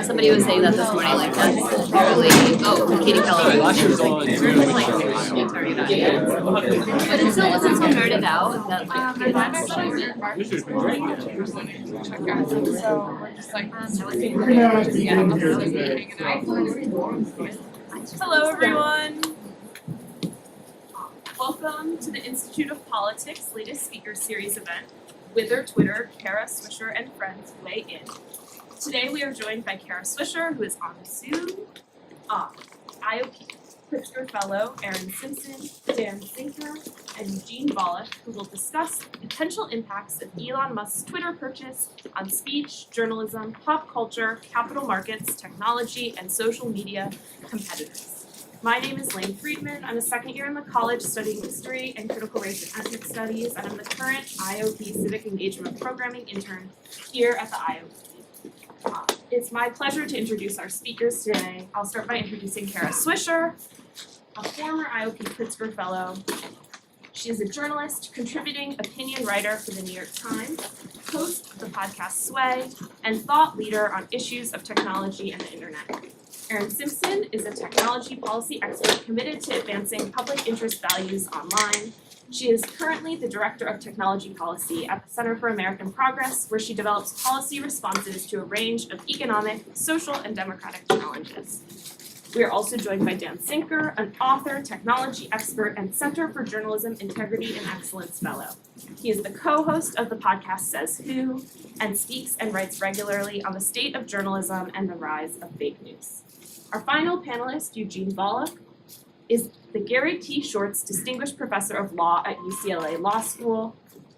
somebody was saying that this morning, like that's literally, Katie Keller. Like target audience. But it still wasn't so nerded out that like Hello everyone! Welcome to the Institute of Politics' latest speaker series event, Wither Twitter, Kara Swisher and friends weigh in. Today we are joined by Kara Swisher, who is on Zoom, IOP Pritzker Fellow, Erin Simpson, Dan Zinker, and Eugene Volokh, who will discuss the potential impacts of Elon Musk's Twitter purchase on speech, journalism, pop culture, capital markets, technology, and social media competitors. My name is Lane Friedman. I'm a second year in the college studying history and critical race and ethnic studies, and I'm the current IOP Civic Engagement Programming intern here at the IOP. It's my pleasure to introduce our speakers today. I'll start by introducing Kara Swisher, a former IOP Pritzker Fellow. She is a journalist, contributing opinion writer for the New York Times, host of the podcast Sway, and thought leader on issues of technology and the internet. Erin Simpson is a technology policy expert committed to advancing public interest values online. She is currently the Director of Technology Policy at the Center for American Progress, where she develops policy responses to a range of economic, social, and democratic challenges. We are also joined by Dan Zinker, an author, technology expert, and Center for Journalism Integrity and Excellence Fellow. He is the co-host of the podcast Says Who, and speaks and writes regularly on the state of journalism and the rise of fake news. Our final panelist, Eugene Volokh, is the Gary T. Shorts Distinguished Professor of Law at UCLA Law School.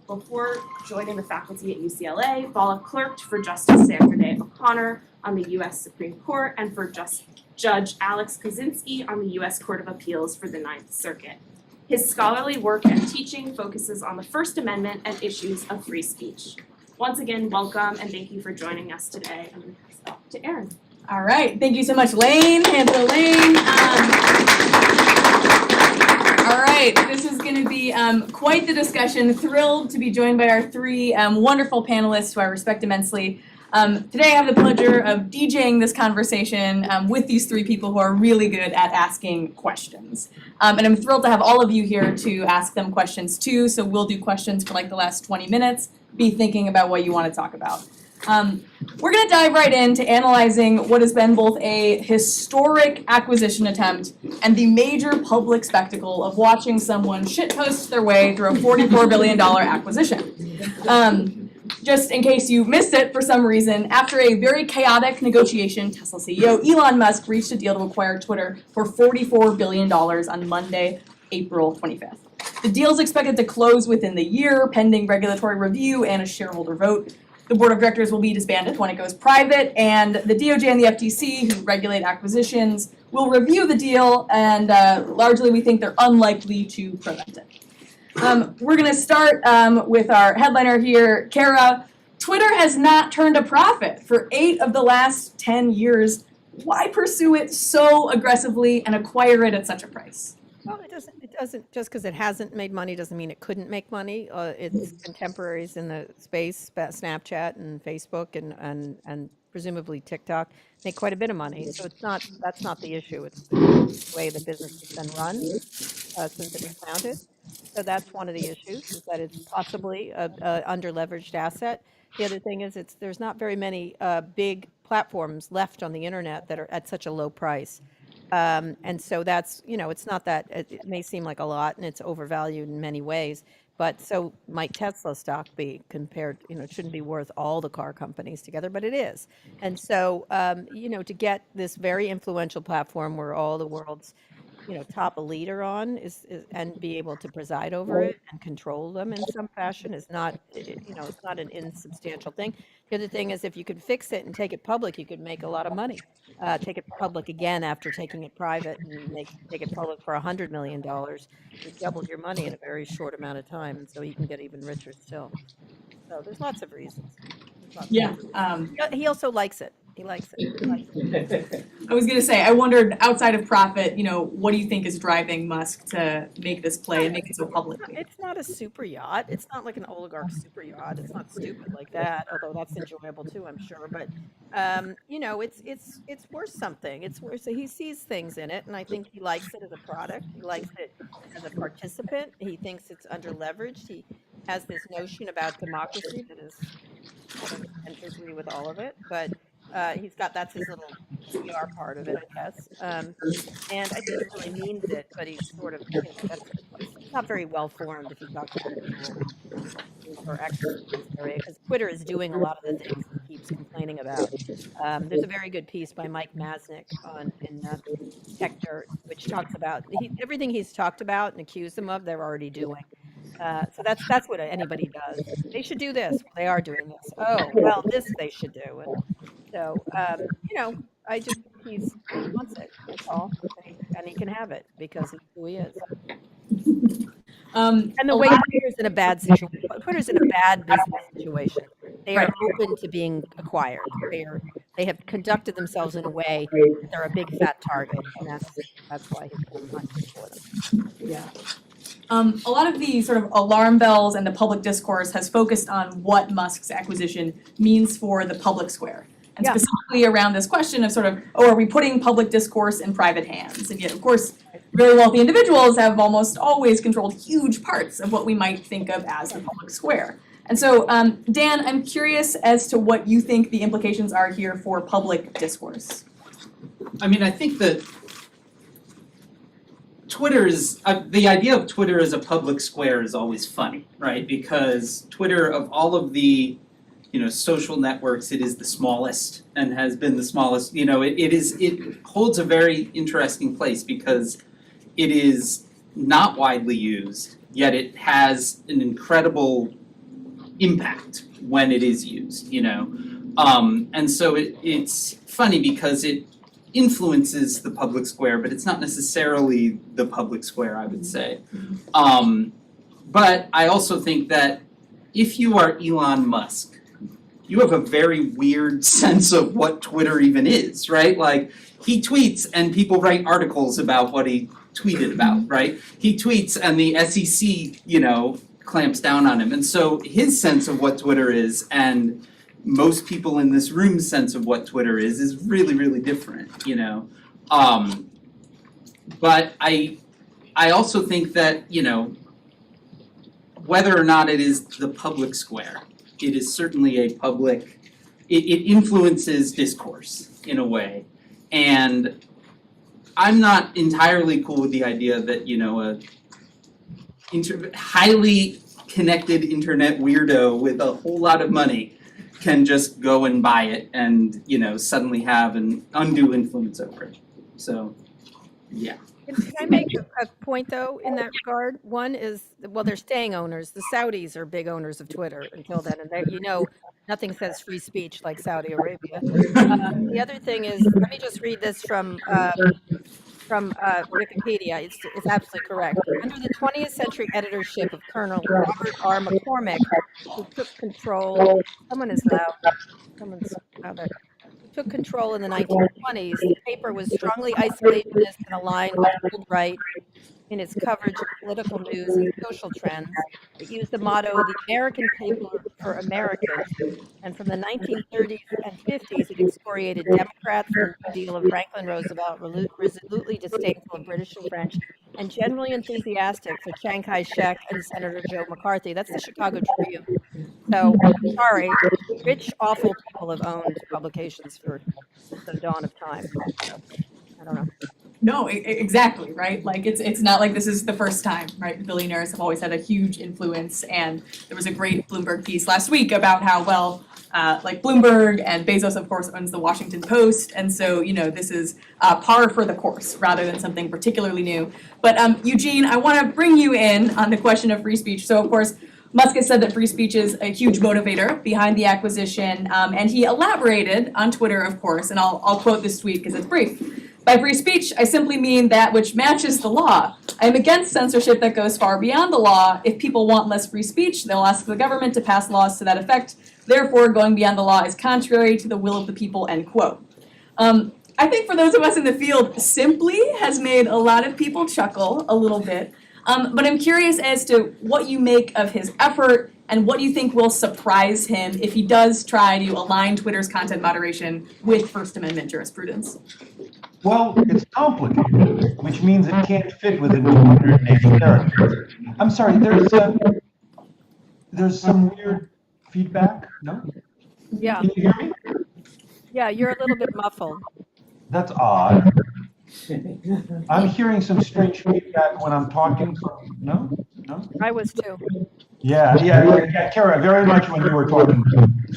Before joining the faculty at UCLA, Volokh clerked for Justice Sandra Day O'Connor on the U.S. Supreme Court and for Judge Alex Kozinski on the U.S. Court of Appeals for the Ninth Circuit. His scholarly work and teaching focuses on the First Amendment and issues of free speech. Once again, welcome and thank you for joining us today. I'm going to pass it off to Erin. All right, thank you so much, Lane. Hand to Lane. All right, this is going to be quite the discussion. Thrilled to be joined by our three wonderful panelists who I respect immensely. Today I have the pleasure of DJing this conversation with these three people who are really good at asking questions. And I'm thrilled to have all of you here to ask them questions too, so we'll do questions for like the last 20 minutes. Be thinking about what you want to talk about. We're going to dive right into analyzing what has been both a historic acquisition attempt and the major public spectacle of watching someone shitpost their way through a $44 billion acquisition. Just in case you missed it for some reason, after a very chaotic negotiation, Tesla CEO Elon Musk reached a deal to acquire Twitter for $44 billion on Monday, April 25th. The deal is expected to close within the year, pending regulatory review and a shareholder vote. The board of directors will be disbanded when it goes private, and the DOJ and the FTC, who regulate acquisitions, will review the deal, and largely we think they're unlikely to prevent it. We're going to start with our headliner here, Kara. Twitter has not turned a profit for 8 of the last 10 years. Why pursue it so aggressively and acquire it at such a price? Well, it doesn't, just because it hasn't made money doesn't mean it couldn't make money. Its contemporaries in the space, Snapchat and Facebook and presumably TikTok, make quite a bit of money. So that's not the issue. It's the way the business has been run since it was founded. So that's one of the issues, is that it's possibly a under-leveraged asset. The other thing is there's not very many big platforms left on the internet that are at such a low price. And so that's, it's not that, it may seem like a lot and it's overvalued in many ways, but so might Tesla stock be compared, it shouldn't be worth all the car companies together, but it is. And so, to get this very influential platform where all the world's, top elite are on is and be able to preside over it and control them in some fashion is not, it's not an insubstantial thing. The other thing is if you could fix it and take it public, you could make a lot of money. Take it public again after taking it private and take it public for $100 million. You doubled your money in a very short amount of time, and so you can get even richer still. So there's lots of reasons. Yeah. He also likes it. He likes it. I was gonna say, I wondered, outside of profit, what do you think is driving Musk to make this play and make it so public? It's not a super yacht. It's not like an oligarch super yacht. It's not stupid like that, although that's enjoyable too, I'm sure. But it's worth something. It's worth. So he sees things in it, and I think he likes it as a product. He likes it as a participant. He thinks it's under leveraged. He has this notion about democracy that is. I don't tend to agree with all of it, but that's his little PR part of it, I guess. And I think he really means it, but he's sort of, he's not very well formed if you talk to people or experts in this area, because Twitter is doing a lot of the things he keeps complaining about. There's a very good piece by Mike Masnick in Tech Dirt, which talks about everything he's talked about and accused them of, they're already doing. So that's what anybody does. They should do this. Well, they are doing this. Oh, well, this they should do. And so, I just think he wants it. That's all, and he can have it because he's who he is. And the way Twitter's in a bad situation. Twitter's in a bad business situation. They are open to being acquired. They have conducted themselves in a way that they're a big fat target, and that's why he's hunting for them. Yeah. A lot of the sort of alarm bells and the public discourse has focused on what Musk's acquisition means for the public square. And specifically around this question of sort of, are we putting public discourse in private hands? And yet, of course, really wealthy individuals have almost always controlled huge parts of what we might think of as the public square. And so, Dan, I'm curious as to what you think the implications are here for public discourse. I mean, I think that Twitter is, the idea of Twitter as a public square is always funny, right? Because Twitter, of all of the, social networks, it is the smallest and has been the smallest. It holds a very interesting place because it is not widely used, yet it has an incredible impact when it is used, and so it's funny because it influences the public square, but it's not necessarily the public square, I would say. But I also think that if you are Elon Musk, you have a very weird sense of what Twitter even is, right? Like, he tweets and people write articles about what he tweeted about, right? He tweets and the SEC, clamps down on him. And so his sense of what Twitter is and most people in this room's sense of what Twitter is really, really different, But I also think that, whether or not it is the public square, it is certainly a public, it influences discourse in a way. And I'm not entirely cool with the idea that, a highly connected internet weirdo with a whole lot of money can just go and buy it and, suddenly have an undue influence over it. So, yeah. Can I make a point, though, in that regard? One is, they're staying owners. The Saudis are big owners of Twitter until then, and nothing says free speech like Saudi Arabia. The other thing is, let me just read this from Wikipedia. It's absolutely correct. Under the 20th century editorship of Colonel Robert R. McCormick, who took control, took control in the 1920s, the paper was strongly isolationist and aligned with the right in its coverage of political news and social trends. It used the motto, "The American paper for Americans," and from the 1930s and 50s, it excoriated Democrats and a deal of Franklin Roosevelt, resolutely disdainful of British and French, and generally enthusiastic for Chiang Kai-shek and Senator Joe McCarthy. That's the Chicago Tribune. So, sorry, rich, awful people have owned publications for the dawn of time. So, I don't know. No, exactly, right? Like, it's not like this is the first time, right? Billionaires have always had a huge influence, and there was a great Bloomberg piece last week about how, like Bloomberg and Bezos, of course, owns the Washington Post, and so, this is par for the course rather than something particularly new. But Eugene, I want to bring you in on the question of free speech. So, of course, Musk has said that free speech is a huge motivator behind the acquisition, and he elaborated on Twitter, of course, and I'll quote this tweet because it's brief. By free speech, I simply mean that which matches the law. I am against censorship that goes far beyond the law. If people want less free speech, they'll ask the government to pass laws to that effect. Therefore, going beyond the law is contrary to the will of the people, end quote. I think for those of us in the field, simply has made a lot of people chuckle a little bit. But I'm curious as to what you make of his effort and what you think will surprise him if he does try to align Twitter's content moderation with First Amendment jurisprudence. Well, it's complicated, which means it can't fit within 280 characters. I'm sorry, there's some weird feedback, no? Yeah, Can you hear me? yeah, you're a little bit muffled. That's odd. I'm hearing some strange feedback when I'm talking from, no? I was too. Yeah, Kara, very much when you were talking.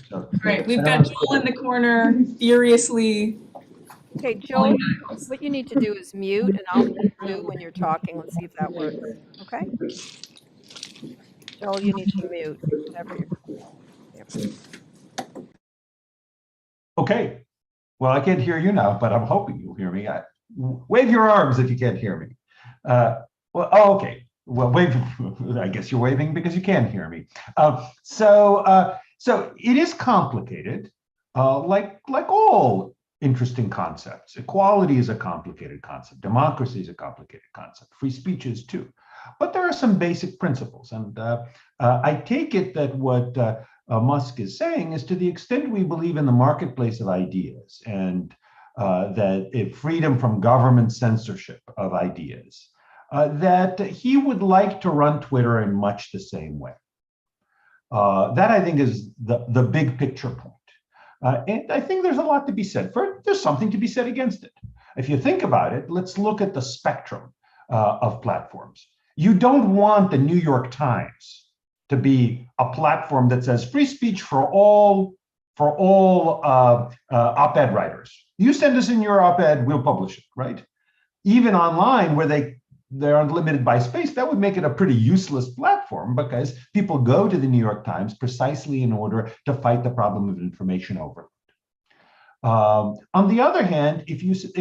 So. Right, we've got Joel in the corner furiously. Okay, Joel, what you need to do is mute, and I'll mute you when you're talking. Let's see if that works. Okay? Joel, you need to mute whatever you're. Okay. Well, I can't hear you now, but I'm hoping you'll hear me. Wave your arms if you can't hear me. Okay. Well, wave. I guess you're waving because you can hear me. So it is complicated, like all interesting concepts. Equality is a complicated concept. Democracy is a complicated concept. Free speech is too. But there are some basic principles, and I take it that what Musk is saying is, to the extent we believe in the marketplace of ideas and that freedom from government censorship of ideas, that he would like to run Twitter in much the same way. That, I think, is the big picture point. And I think there's a lot to be said for it. There's something to be said against it. If you think about it, let's look at the spectrum of platforms. You don't want the New York Times to be a platform that says free speech for all op-ed writers. You send us in your op-ed, we'll publish it, right? Even online, where they're unlimited by space, that would make it a pretty useless platform, because people go to the New York Times precisely in order to fight the problem of information overload. On the other hand, if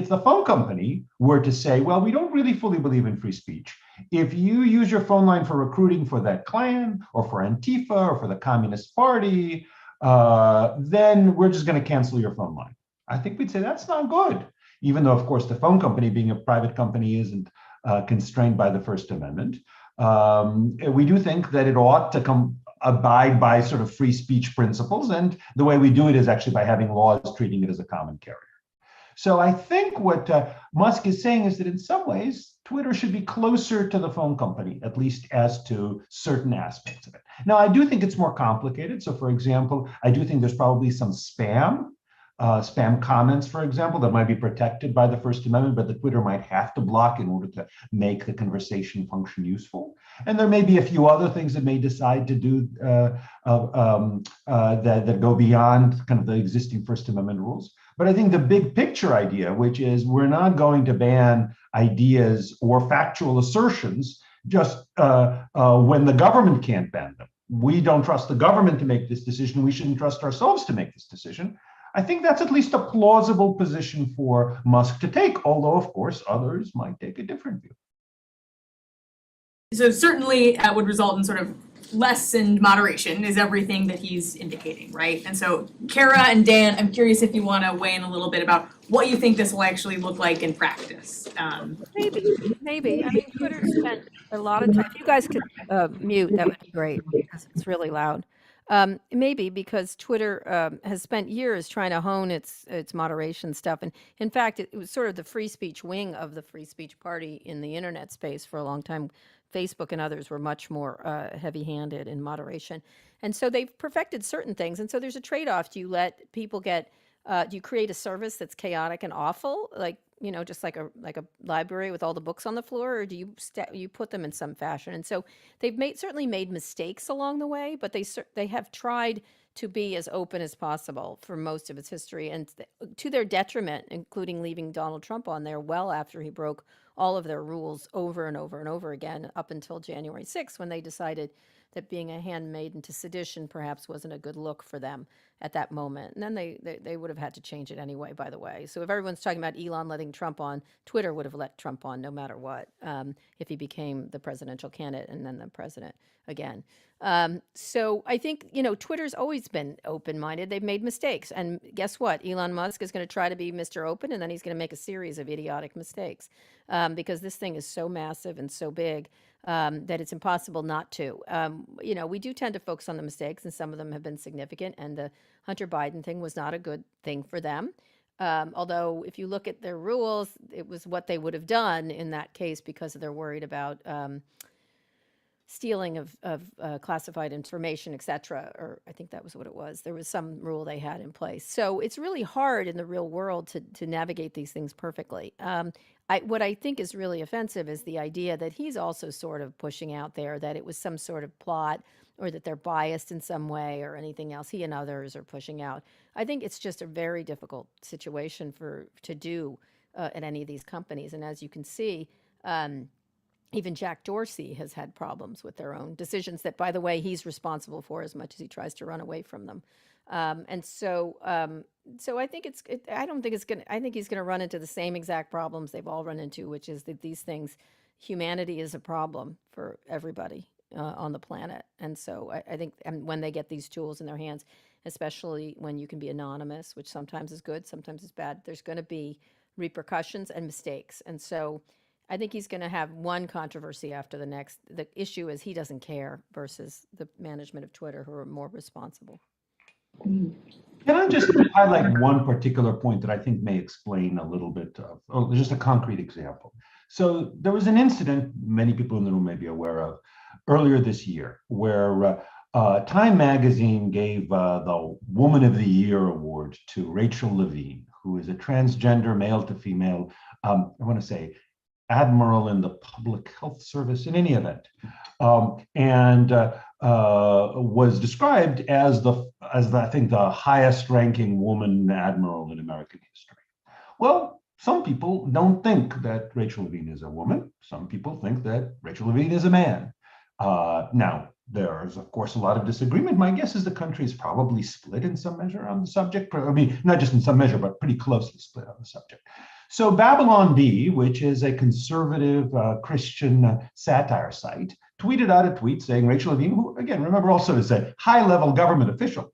the phone company were to say, well, we don't really fully believe in free speech. If you use your phone line for recruiting for that Klan or for Antifa or for the Communist Party, then we're just going to cancel your phone line. I think we'd say that's not good, even though, of course, the phone company, being a private company, isn't constrained by the First Amendment. We do think that it ought to abide by sort of free speech principles, and the way we do it is actually by having laws treating it as a common carrier. So I think what Musk is saying is that in some ways, Twitter should be closer to the phone company, at least as to certain aspects of it. Now, I do think it's more complicated. So, for example, I do think there's probably some spam comments, for example, that might be protected by the First Amendment, but the Twitter might have to block in order to make the conversation function useful. And there may be a few other things that may decide to do that go beyond kind of the existing First Amendment rules. But I think the big picture idea, which is we're not going to ban ideas or factual assertions just when the government can't ban them. We don't trust the government to make this decision. We shouldn't trust ourselves to make this decision. I think that's at least a plausible position for Musk to take, although, of course, others might take a different view. So certainly that would result in sort of lessened moderation is everything that he's indicating, right? And so Kara and Dan, I'm curious if you want to weigh in a little bit about what you think this will actually look like in practice. Maybe. I mean, Twitter spent a lot of time. If you guys could mute, that would be great, because it's really loud. Maybe because Twitter has spent years trying to hone its moderation stuff. And in fact, it was sort of the free speech wing of the free speech party in the internet space for a long time. Facebook and others were much more heavy-handed in moderation. And so they've perfected certain things. And so there's a trade-off. Do you let people do you create a service that's chaotic and awful, like, you know, just like a library with all the books on the floor, or do you put them in some fashion? And so they've certainly made mistakes along the way, but they have tried to be as open as possible for most of its history, and to their detriment, including leaving Donald Trump on there well after he broke all of their rules over and over and over again, up until January 6th, when they decided that being a handmaiden to sedition perhaps wasn't a good look for them at that moment. And then they would have had to change it anyway, by the way. So if everyone's talking about Elon letting Trump on, Twitter would have let Trump on no matter what, if he became the presidential candidate and then the president again. So I think, Twitter's always been open-minded. They've made mistakes. And guess what? Elon Musk is going to try to be Mr. Open, and then he's going to make a series of idiotic mistakes, because this thing is so massive and so big that it's impossible not to. We do tend to focus on the mistakes, and some of them have been significant, and the Hunter Biden thing was not a good thing for them. Although if you look at their rules, it was what they would have done in that case because they're worried about stealing of classified information, et cetera, or I think that was what it was. There was some rule they had in place. So it's really hard in the real world to navigate these things perfectly. What I think is really offensive is the idea that he's also sort of pushing out there that it was some sort of plot or that they're biased in some way or anything else. He and others are pushing out. I think it's just a very difficult situation to do at any of these companies. And as you can see, even Jack Dorsey has had problems with their own decisions that, by the way, he's responsible for as much as he tries to run away from them. So I think I don't think it's going to, I think he's going to run into the same exact problems they've all run into, which is that these things, humanity is a problem for everybody on the planet. And so I think when they get these tools in their hands, especially when you can be anonymous, which sometimes is good, sometimes is bad, there's going to be repercussions and mistakes. And so I think he's going to have one controversy after the next. The issue is he doesn't care versus the management of Twitter, who are more responsible. Can I just highlight one particular point that I think may explain a little bit of, just a concrete example. So there was an incident many people in the room may be aware of earlier this year where Time magazine gave the Woman of the Year award to Rachel Levine, who is a transgender male to female, I want to say, admiral in the public health service in any event, and was described as I think the highest ranking woman admiral in American history. Well, some people don't think that Rachel Levine is a woman. Some people think that Rachel Levine is a man. Now, there's of course a lot of disagreement. My guess is the country is probably split in some measure on the subject. I mean, not just in some measure, but pretty closely split on the subject. So Babylon Bee, which is a conservative Christian satire site, tweeted out a tweet saying Rachel Levine, who again, remember also is a high-level government official,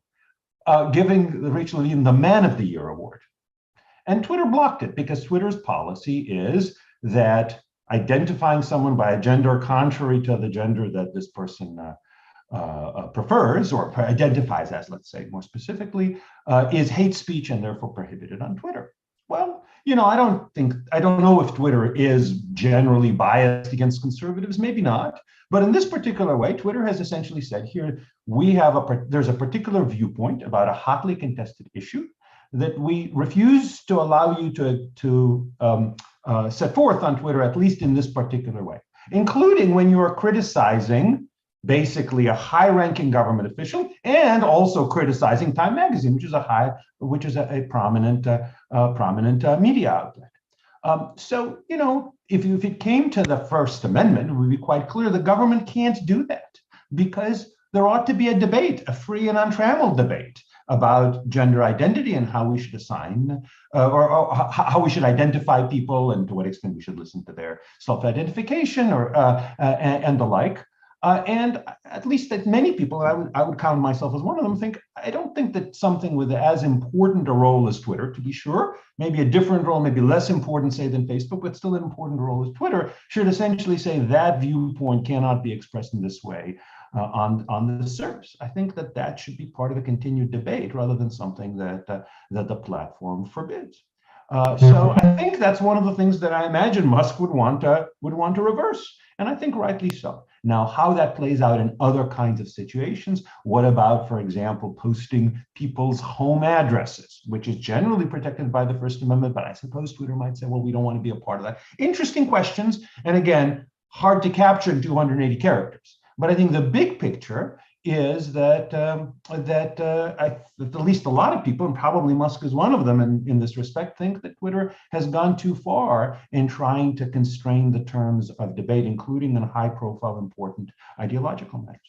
giving Rachel Levine the Man of the Year award. And Twitter blocked it because Twitter's policy is that identifying someone by a gender contrary to the gender that this person prefers or identifies as, let's say more specifically, is hate speech and therefore prohibited on Twitter. Well, I don't know if Twitter is generally biased against conservatives, maybe not. But in this particular way, Twitter has essentially said here, there's a particular viewpoint about a hotly contested issue that we refuse to allow you to set forth on Twitter, at least in this particular way, including when you are criticizing basically a high-ranking government official and also criticizing Time magazine, which is a prominent media outlet. So, if it came to the First Amendment, it would be quite clear the government can't do that because there ought to be a debate, a free and untrammeled debate about gender identity and how we should assign or how we should identify people and to what extent we should listen to their self-identification or and the like. And at least that many people, I would count myself as one of them, I don't think that something with as important a role as Twitter, to be sure, maybe a different role, maybe less important, say, than Facebook, but still an important role as Twitter, should essentially say that viewpoint cannot be expressed in this way on the service. I think that should be part of a continued debate rather than something that the platform forbids. So I think that's one of the things that I imagine Musk would want to reverse, and I think rightly so. Now, how that plays out in other kinds of situations, what about, for example, posting people's home addresses, which is generally protected by the First Amendment, but I suppose Twitter might say, well, we don't want to be a part of that. Interesting questions, and again, hard to capture in 280 characters. But I think the big picture is that at least a lot of people, and probably Musk is one of them in this respect, think that Twitter has gone too far in trying to constrain the terms of debate, including in high-profile, important ideological matters.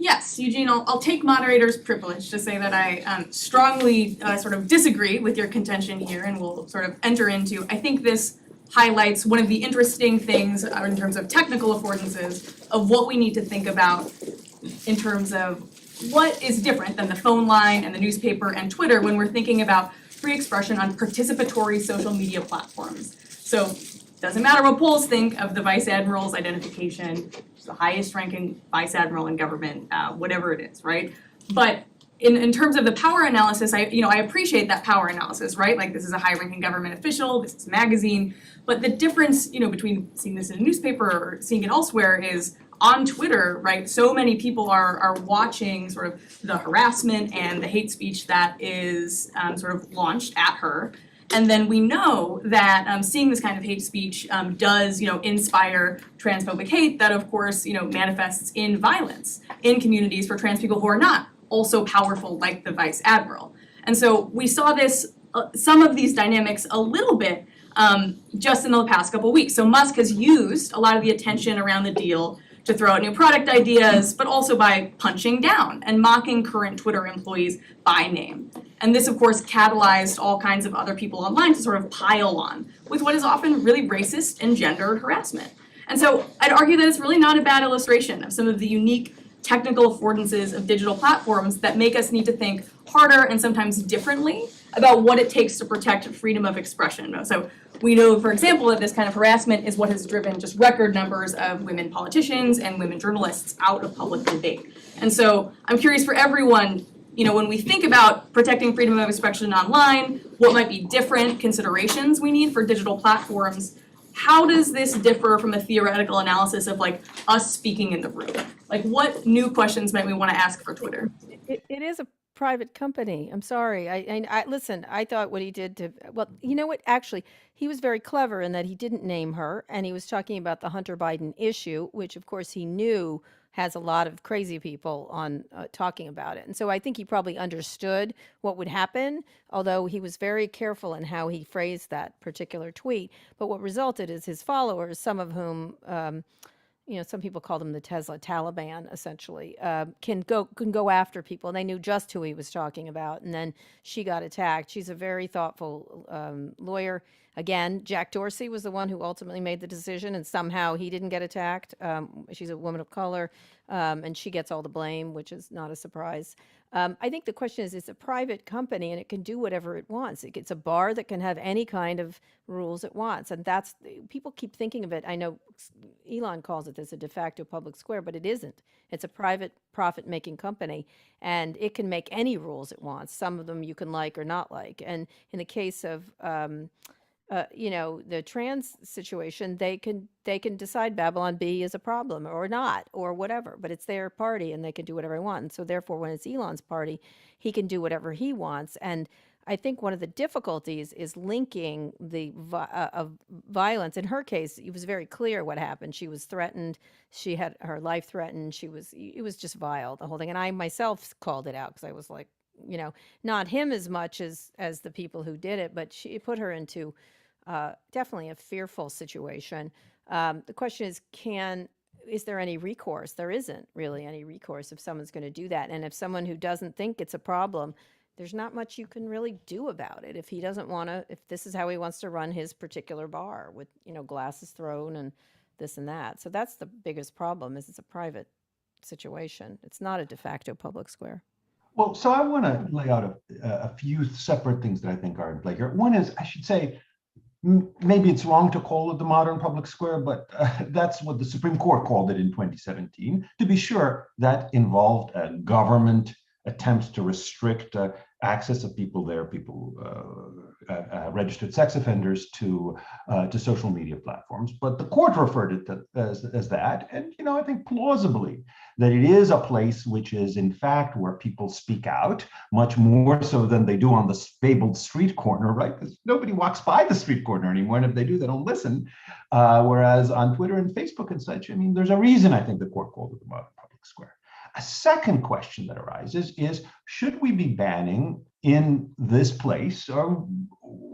Yes, Eugene, I'll take moderator's privilege to say that I strongly sort of disagree with your contention here, and we'll sort of enter into, I think this highlights one of the interesting things in terms of technical affordances of what we need to think about in terms of what is different than the phone line and the newspaper and Twitter when we're thinking about free expression on participatory social media platforms. So doesn't matter what polls think of the vice admiral's identification, the highest ranking vice admiral in government, whatever it is, right? But in terms of the power analysis, I appreciate that power analysis, right? Like this is a high ranking government official, this is a magazine, but the difference, between seeing this in a newspaper or seeing it elsewhere is on Twitter, right? So many people are watching sort of the harassment and the hate speech that is sort of launched at her. And then we know that seeing this kind of hate speech does, inspire transphobic hate that, of course, manifests in violence in communities for trans people who are not also powerful like the vice admiral. And so we saw this, some of these dynamics a little bit just in the past couple of weeks. So Musk has used a lot of the attention around the deal to throw out new product ideas, but also by punching down and mocking current Twitter employees by name. And this, of course, catalyzed all kinds of other people online to sort of pile on with what is often really racist and gendered harassment. And so I'd argue that it's really not a bad illustration of some of the unique technical affordances of digital platforms that make us need to think harder and sometimes differently about what it takes to protect freedom of expression. So we know, for example, that this kind of harassment is what has driven just record numbers of women politicians and women journalists out of public debate. And so I'm curious for everyone, when we think about protecting freedom of expression online, what might be different considerations we need for digital platforms? How does this differ from a theoretical analysis of like us speaking in the room? Like what new questions might we want to ask for Twitter? It is a private company. I'm sorry. I listen, I thought what he did to, well, you know what? Actually, he was very clever in that he didn't name her, and he was talking about the Hunter Biden issue, which of course he knew has a lot of crazy people on talking about it. And so I think he probably understood what would happen, although he was very careful in how he phrased that particular tweet. But what resulted is his followers, some of whom, some people call them the Tesla Taliban, essentially, can go after people. And they knew just who he was talking about. And then she got attacked. She's a very thoughtful lawyer. Again, Jack Dorsey was the one who ultimately made the decision, and somehow he didn't get attacked. She's a woman of color, and she gets all the blame, which is not a surprise. I think the question is, it's a private company, and it can do whatever it wants. It's a bar that can have any kind of rules it wants, and that's, people keep thinking of it. I know Elon calls it this, a de facto public square, but it isn't. It's a private profit-making company, and it can make any rules it wants. Some of them you can like or not like. And in the case of the trans situation, they can decide Babylon Bee is a problem or not or whatever, but it's their party and they can do whatever they want. And so therefore, when it's Elon's party, he can do whatever he wants. And I think one of the difficulties is linking the violence. In her case, it was very clear what happened. She was threatened. She had her life threatened. It was just vile, the whole thing. And I myself called it out because I was like, not him as much as the people who did it, but it put her into definitely a fearful situation. The question is there any recourse? There isn't really any recourse if someone's going to do that. And if someone who doesn't think it's a problem, there's not much you can really do about it. If he doesn't want to, if this is how he wants to run his particular bar with, glasses thrown and this and that. So that's the biggest problem, is it's a private situation. It's not a de facto public square. Well, so I want to lay out a few separate things that I think are in play here. One is, I should say, maybe it's wrong to call it the modern public square, but that's what the Supreme Court called it in 2017. To be sure, that involved government attempts to restrict access of people there, registered sex offenders to social media platforms. But the court referred it to, as that, and I think plausibly that it is a place which is in fact where people speak out much more so than they do on the fabled street corner, right? Because nobody walks by the street corner anymore, and if they do, they don't listen. Whereas on Twitter and Facebook and such, there's a reason I think the court called it the modern public square. A second question that arises is, should we be banning in this place, or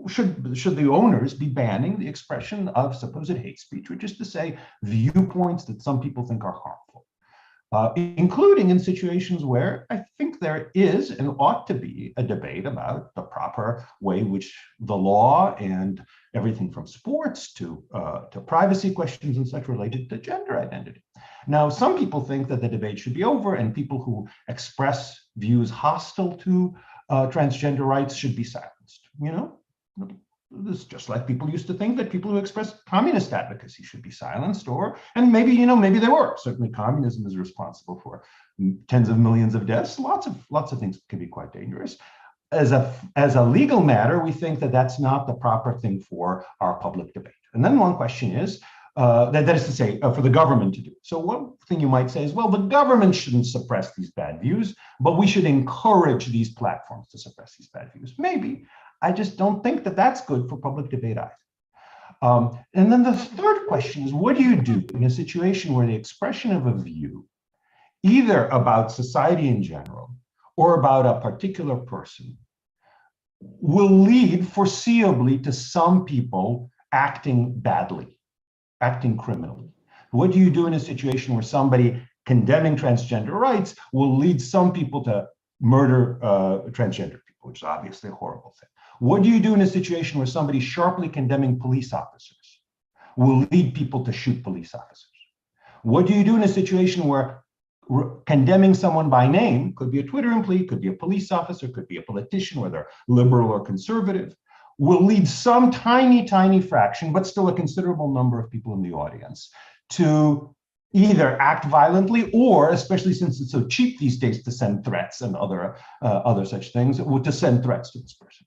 should the owners be banning the expression of supposed hate speech, which is to say viewpoints that some people think are harmful? including in situations where I think there is and ought to be a debate about the proper way in which the law and everything from sports to privacy questions and such related to gender identity. Now, some people think that the debate should be over and people who express views hostile to transgender rights should be silenced. You know, it's just like people used to think that people who express communist advocacy should be silenced, and maybe, you know, maybe they were. Certainly communism is responsible for tens of millions of deaths. Lots of things can be quite dangerous. As a legal matter, we think that that's not the proper thing for our public debate. And then one question is, that is to say, for the government to do. So one thing you might say is, well, the government shouldn't suppress these bad views, but we should encourage these platforms to suppress these bad views. Maybe. I just don't think that that's good for public debate either. And then the third question is, what do you do in a situation where the expression of a view, either about society in general or about a particular person, will lead foreseeably to some people acting badly, acting criminally? What do you do in a situation where somebody condemning transgender rights will lead some people to murder transgender people, which is obviously a horrible thing? What do you do in a situation where somebody sharply condemning police officers will lead people to shoot police officers? What do you do in a situation where condemning someone by name, could be a Twitter employee, could be a police officer, could be a politician, whether liberal or conservative, will lead some tiny fraction, but still a considerable number of people in the audience to either act violently or, especially since it's so cheap these days to send threats and other such things, to send threats to this person.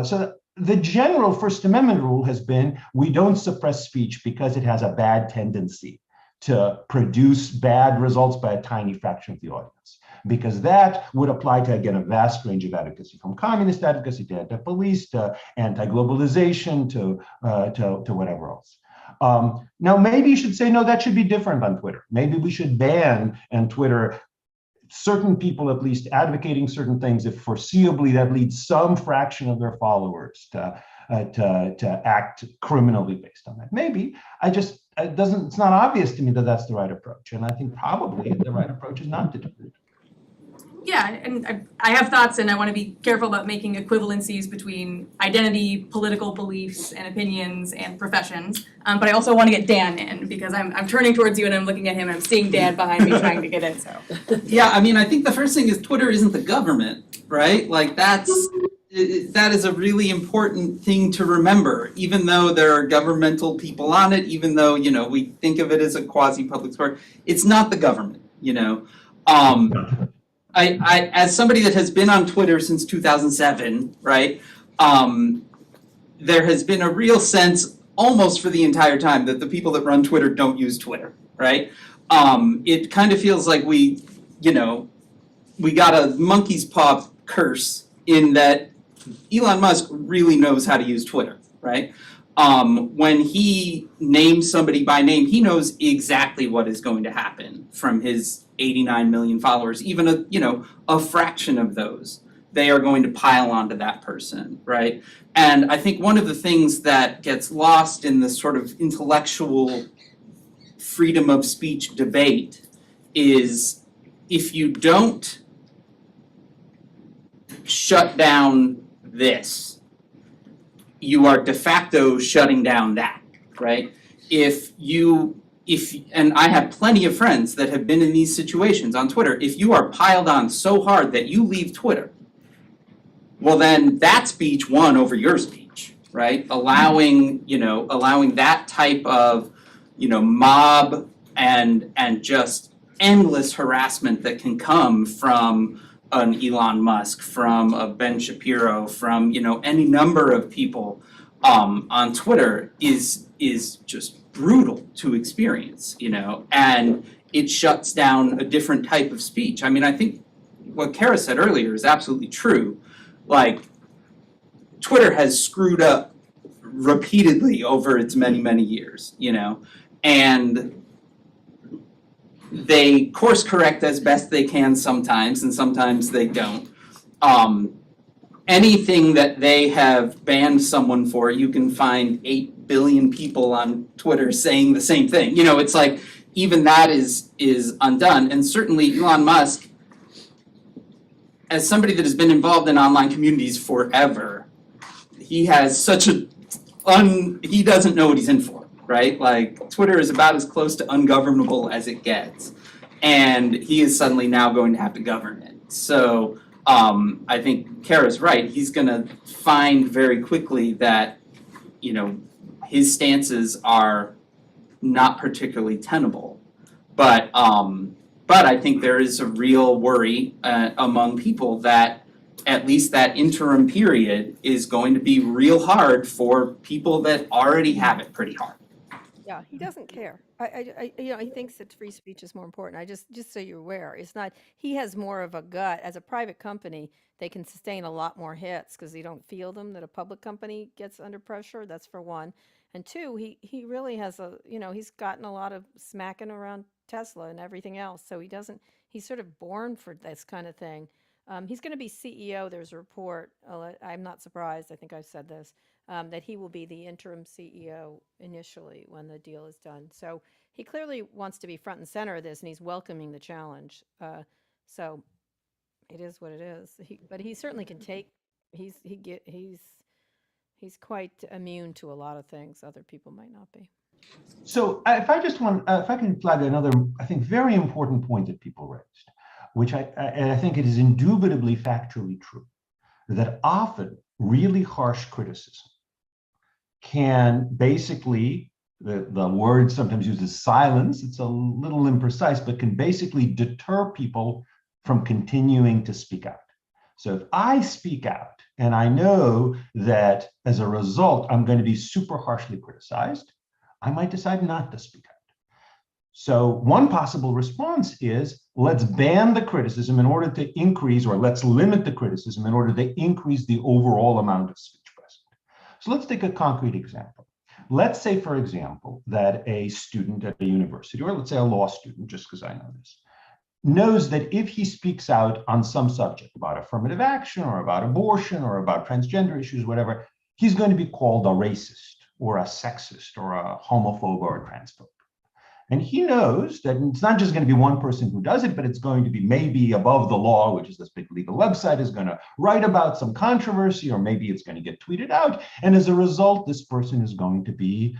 So the general First Amendment rule has been, we don't suppress speech because it has a bad tendency to produce bad results by a tiny fraction of the audience, because that would apply to, again, a vast range of advocacy, from communist advocacy to anti-police to anti-globalization to whatever else. Now, maybe you should say, no, that should be different on Twitter. Maybe we should ban on Twitter certain people at least advocating certain things if foreseeably that leads some fraction of their followers to act criminally based on that. Maybe. It's not obvious to me that that's the right approach. And I think probably the right approach is not to do it. Yeah, and I have thoughts, and I want to be careful about making equivalencies between identity, political beliefs, and opinions, and professions. But I also want to get Dan in, because I'm turning towards you and I'm looking at him and I'm seeing Dan behind me trying to get in. So. Yeah, I mean, I think the first thing is Twitter isn't the government, right? Like that is a really important thing to remember, even though there are governmental people on it, even though, you know, we think of it as a quasi-public square, it's not the government, you know. I as somebody that has been on Twitter since 2007, right, there has been a real sense almost for the entire time that the people that run Twitter don't use Twitter, right? It kind of feels like we got a monkey's paw curse in that Elon Musk really knows how to use Twitter, right? When he names somebody by name, he knows exactly what is going to happen from his 89 million followers. Even a fraction of those, they are going to pile onto that person, right? And I think one of the things that gets lost in this sort of intellectual freedom of speech debate is, if you don't shut down this, you are de facto shutting down that, right? And I have plenty of friends that have been in these situations on Twitter. If you are piled on so hard that you leave Twitter, well then that speech won over your speech, right? Allowing that type of, mob and just endless harassment that can come from an Elon Musk, from a Ben Shapiro, from any number of people on Twitter is just brutal to experience, and it shuts down a different type of speech. I mean, I think what Kara said earlier is absolutely true. Like, Twitter has screwed up repeatedly over its many years, and they course correct as best they can sometimes, and sometimes they don't. Anything that they have banned someone for, you can find 8 billion people on Twitter saying the same thing. It's like even that is undone. And certainly Elon Musk, as somebody that has been involved in online communities forever, he has such he doesn't know what he's in for, right? Like, Twitter is about as close to ungovernable as it gets. And he is suddenly now going to have to govern it. So I think Kara's right. He's going to find very quickly that, his stances are not particularly tenable. But I think there is a real worry among people that at least that interim period is going to be real hard for people that already have it pretty hard. Yeah, he doesn't care. He thinks that free speech is more important. Just so you're aware, it's not. He has more of a gut. As a private company, they can sustain a lot more hits because they don't feel them. That a public company gets under pressure. That's for one. And two, he really has he's gotten a lot of smacking around Tesla and everything else. So he's sort of born for this kind of thing. He's going to be CEO. There's a report. I'm not surprised. I think I've said this. That he will be the interim CEO initially when the deal is done. So he clearly wants to be front and center of this, and he's welcoming the challenge. So it is what it is. But he certainly can take. He's quite immune to a lot of things other people might not be. So if I can flag another, I think, very important point that people raised, which I think it is indubitably factually true, that often really harsh criticism can basically, the word sometimes uses silence, it's a little imprecise, but can basically deter people from continuing to speak out. So if I speak out and I know that as a result, I'm going to be super harshly criticized, I might decide not to speak out. So one possible response is, let's ban the criticism in order to increase, or let's limit the criticism in order to increase the overall amount of speech present. So let's take a concrete example. Let's say, for example, that a student at a university, or let's say a law student, just because I know this, knows that if he speaks out on some subject about affirmative action or about abortion or about transgender issues, whatever, he's going to be called a racist or a sexist or a homophobe or a transphobe. And he knows that it's not just going to be one person who does it, but it's going to be maybe Above the Law, which is this big legal website, is going to write about some controversy, or maybe it's going to get tweeted out. And as a result, this person is going to be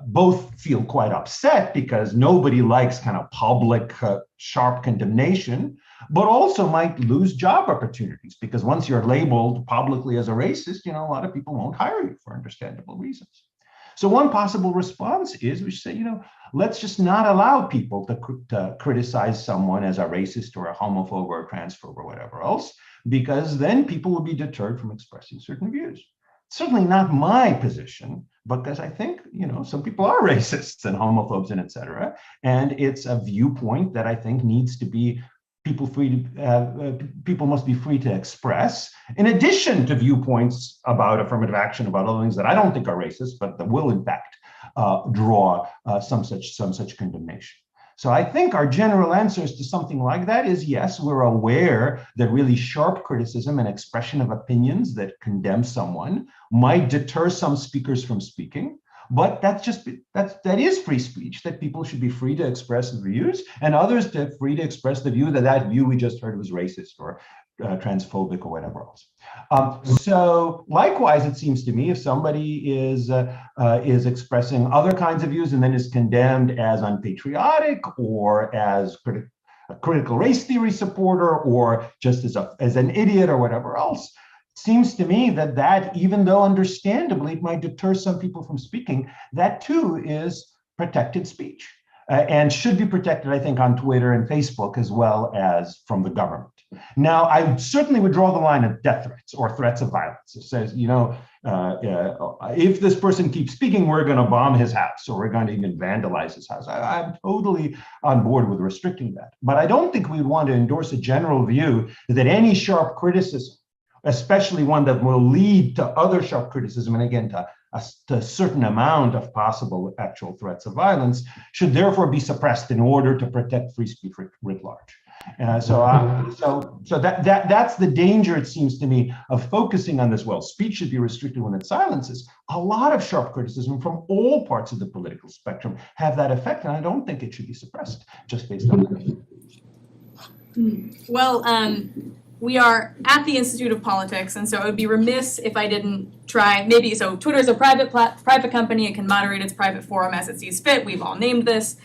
both feel quite upset because nobody likes kind of public, sharp condemnation, but also might lose job opportunities because once you're labeled publicly as a racist, a lot of people won't hire you for understandable reasons. So one possible response is we should say, let's just not allow people to criticize someone as a racist or a homophobe or a transphobe or whatever else, because then people will be deterred from expressing certain views. Certainly not my position, because I think, some people are racists and homophobes and et cetera. And it's a viewpoint that I think needs to be people must be free to express, in addition to viewpoints about affirmative action, about other things that I don't think are racist, but that will in fact draw some such condemnation. So I think our general answers to something like that is yes, we're aware that really sharp criticism and expression of opinions that condemn someone might deter some speakers from speaking. But that is free speech, that people should be free to express views, and others free to express the view that view we just heard was racist or transphobic or whatever else. So likewise, it seems to me, if somebody is expressing other kinds of views and then is condemned as unpatriotic or as a critical race theory supporter or just as an idiot or whatever else, seems to me that even though understandably it might deter some people from speaking, that too is protected speech and should be protected, I think, on Twitter and Facebook as well as from the government. Now, I certainly would draw the line at death threats or threats of violence. It says, if this person keeps speaking, we're going to bomb his house or we're going to even vandalize his house. I'm totally on board with restricting that. But I don't think we'd want to endorse a general view that any sharp criticism, especially one that will lead to other sharp criticism, and again, to a certain amount of possible actual threats of violence, should therefore be suppressed in order to protect free speech writ large. So that's the danger, it seems to me, of focusing on this. Well, speech should be restricted when it silences. A lot of sharp criticism from all parts of the political spectrum have that effect, and I don't think it should be suppressed just based on that. Well, we are at the Institute of Politics, and so it would be remiss if I didn't try, maybe, so Twitter is a private company, it can moderate its private forum as it sees fit, we've all named this.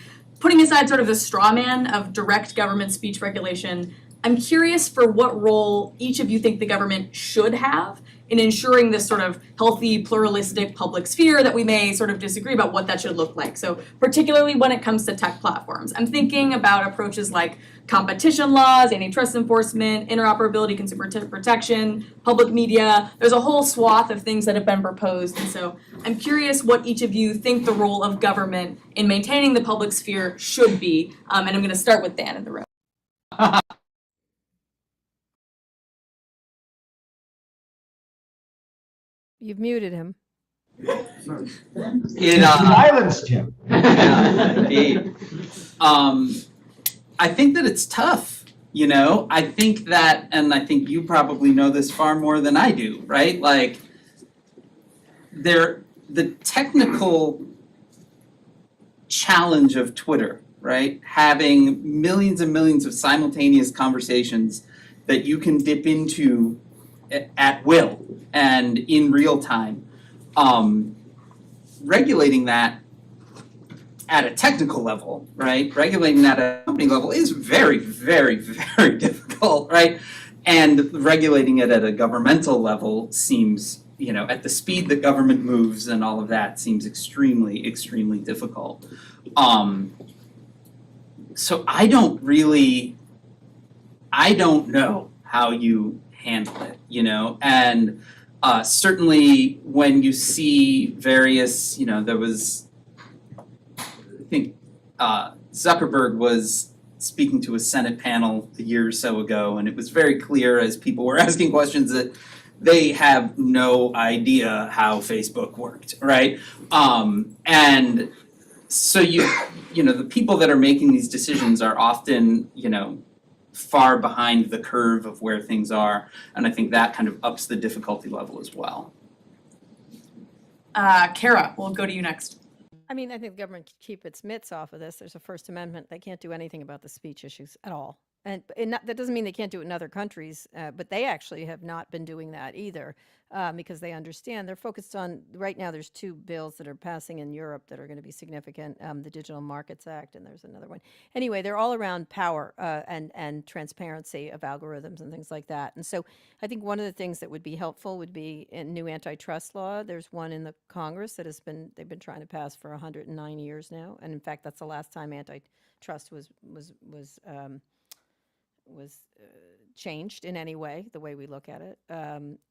Putting aside sort of the straw man of direct government speech regulation, I'm curious for what role each of you think the government should have in ensuring this sort of healthy, pluralistic public sphere that we may sort of disagree about what that should look like. So particularly when it comes to tech platforms, I'm thinking about approaches like competition laws, antitrust enforcement, interoperability, consumer protection, public media. There's a whole swath of things that have been proposed. And so I'm curious what each of you think the role of government in maintaining the public sphere should be. And I'm going to start with Dan in the room. You've muted him. Silenced him. Yeah, indeed. I think that it's tough, you know? I think that, and I think you probably know this far more than I do, right? Like, the technical challenge of Twitter, right? Having millions and millions of simultaneous conversations that you can dip into at will and in real time. Regulating that at a technical level, right? Regulating that at a company level is very, very, very difficult, right? And regulating it at a governmental level seems, you know, at the speed that government moves and all of that seems extremely, extremely difficult. So I don't know how you handle it, you know? And certainly when you see various, you know, there was, I think Zuckerberg was speaking to a Senate panel a year or so ago, and it was very clear as people were asking questions that they have no idea how Facebook worked, right? And so you know, the people that are making these decisions are often, you know, far behind the curve of where things are, and I think that kind of ups the difficulty level as well. Kara, we'll go to you next. I mean, I think the government can keep its mitts off of this. There's a First Amendment. They can't do anything about the speech issues at all. And that doesn't mean they can't do it in other countries, but they actually have not been doing that either, because they understand. They're focused on, right now there's two bills that are passing in Europe that are going to be significant, the Digital Markets Act, and there's another one. Anyway, they're all around power and transparency of algorithms and things like that. And so I think one of the things that would be helpful would be a new antitrust law. There's one in the Congress that they've been trying to pass for 109 years now. And in fact, that's the last time antitrust was changed in any way, the way we look at it.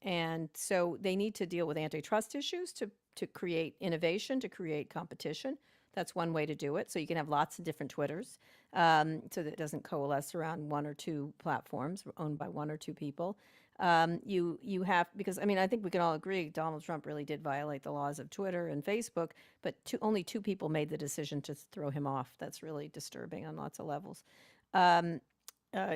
And so they need to deal with antitrust issues to create innovation, to create competition. That's one way to do it. So you can have lots of different Twitters, so that it doesn't coalesce around one or two platforms owned by one or two people. You have, because I mean, I think we can all agree Donald Trump really did violate the laws of Twitter and Facebook, but only two people made the decision to throw him off. That's really disturbing on lots of levels.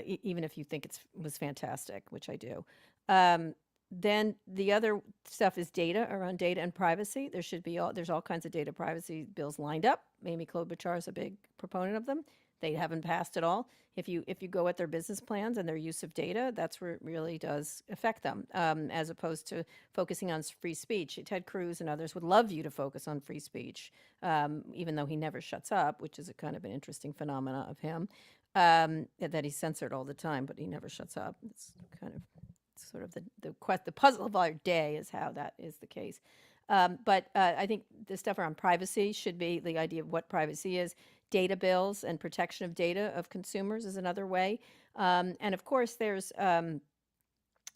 Even if you think it was fantastic, which I do. Then the other stuff is data, around data and privacy. There's all kinds of data privacy bills lined up. Amy Klobuchar is a big proponent of them. They haven't passed at all. If you go at their business plans and their use of data, that's where it really does affect them, as opposed to focusing on free speech. Ted Cruz and others would love you to focus on free speech, even though he never shuts up, which is a kind of an interesting phenomena of him. That he's censored all the time, but he never shuts up. It's kind of sort of the puzzle of our day is how that is the case. But I think the stuff around privacy should be the idea of what privacy is. Data bills and protection of data of consumers is another way. And of course, there's